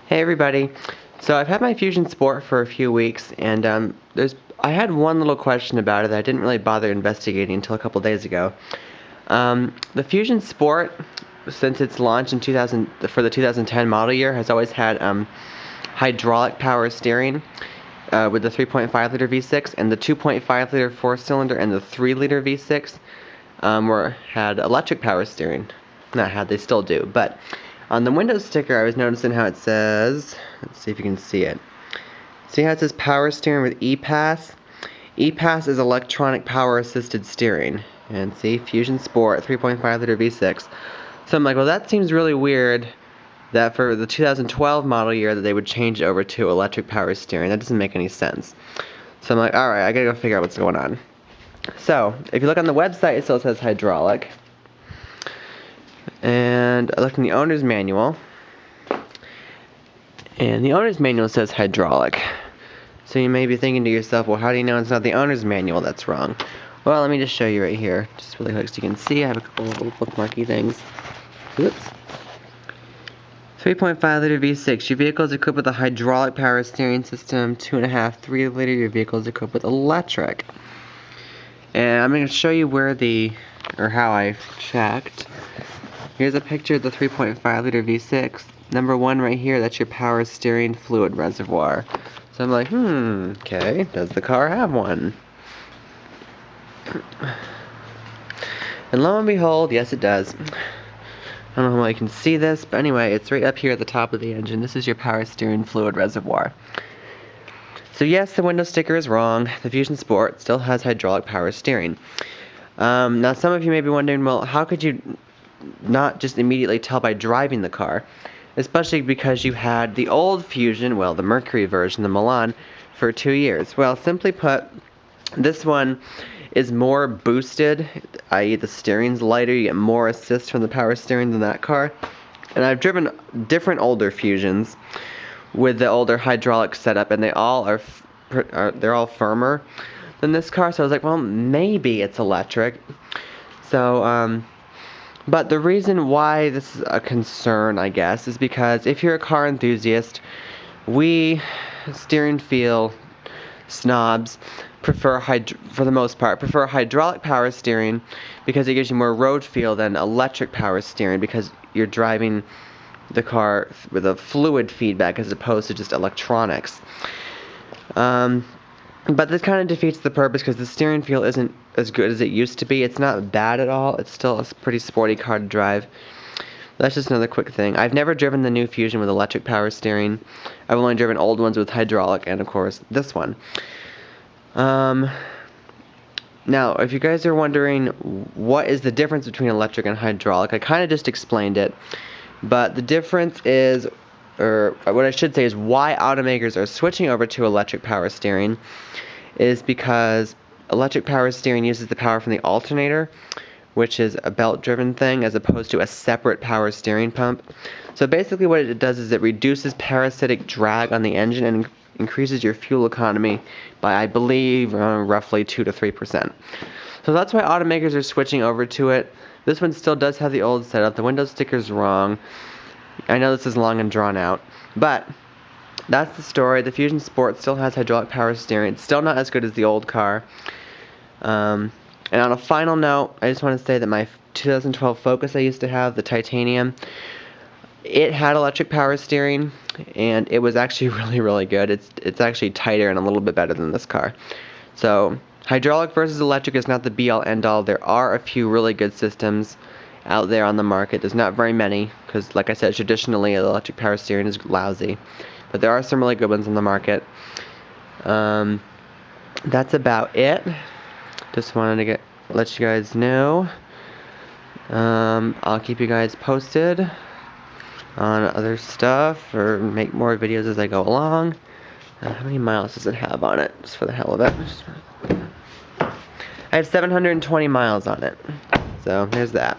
Hey everybody. So I've had my Fusion Sport for a few weeks, and I had one little question about it that I didn't really bother investigating until a couple days ago. The Fusion Sport, since its launch in 2000 for the 2010 model year, has always had hydraulic power steering with the 3.5 liter V6, and the 2.5 liter 4-cylinder and the 3 liter V6 had electric power steering. Not had, they still do, but on the Windows sticker I was noticing how it says, let's see if you can see it. See how it says power steering with EPAS? EPAS is electronic power assisted steering. And see, Fusion Sport 3.5 liter V6. So I'm like, well, that seems really weird that for the 2012 model year that they would change it over to electric power steering. That doesn't make any sense. So I'm like, alright, I gotta go figure out what's going on. So, if you look on the website, it still says hydraulic. And I looked in the owner's manual, and the owner's manual says hydraulic. So you may be thinking to yourself, well, how do you know it's not the owner's manual that's wrong? Well, let me just show you right here, just really quick so you can see. I have a couple of little bookmarky things. Oops. 3.5 liter V6. Your vehicle is equipped with a hydraulic power steering system. 2.5, 3 liter. Your vehicle is equipped with electric. And I'm going to show you how I checked. Here's a picture of the 3.5 liter V6. Number 1 right here, that's your power steering fluid reservoir. So I'm like, okay, does the car have one? And lo and behold, yes it does. I don't know how you can see this, but anyway, it's right up here at the top of the engine. This is your power steering fluid reservoir. So yes, the Windows sticker is wrong. The Fusion Sport still has hydraulic power steering. Now some of you may be wondering, well, how could you not just immediately tell by driving the car? Especially because you had the old Fusion, well, the Mercury version, the Milan, for 2 years. Well, simply put, this one is more boosted, i.e. the steering's lighter, you get more assist from the power steering than that car. And I've driven different older Fusions with the older hydraulic setup, and they all they're all firmer than this car, so I was like, well, maybe it's electric. So, but the reason why this is a concern, I guess, is because if you're a car enthusiast, we steering feel snobs prefer, for the most part, prefer hydraulic power steering because it gives you more road feel than electric power steering because you're driving the car with a fluid feedback as opposed to just electronics. But this kind of defeats the purpose because the steering feel isn't as good as it used to be. It's not bad at all. It's still a pretty sporty car to drive. That's just another quick thing. I've never driven the new Fusion with electric power steering. I've only driven old ones with hydraulic, and of course this one. Now, if you guys are wondering what is the difference between electric and hydraulic, I kind of just explained it. But the difference is, or what I should say is why automakers are switching over to electric power steering is because electric power steering uses the power from the alternator, which is a belt-driven thing, as opposed to a separate power steering pump. So basically what it does is it reduces parasitic drag on the engine and increases your fuel economy by, I believe, roughly 2 to 3%. So that's why automakers are switching over to it. This one still does have the old setup. The Windows sticker's wrong. I know this is long and drawn out, but that's the story. The Fusion Sport still has hydraulic power steering. It's still not as good as the old car. And on a final note, I just want to say that my 2012 Focus I used to have, the titanium, it had electric power steering, and it was actually really, really good. It's actually tighter and a little bit better than this car. So hydraulic versus electric is not the be-all, end-all. There are a few really good systems out there on the market. There's not very many, because like I said, traditionally electric power steering is lousy. But there are some really good ones on the market. That's about it. Just wanted to let you guys know. I'll keep you guys posted on other stuff, or make more videos as I go along. How many miles does it have on it, just for the hell of it? I have 720 miles on it. So, there's that.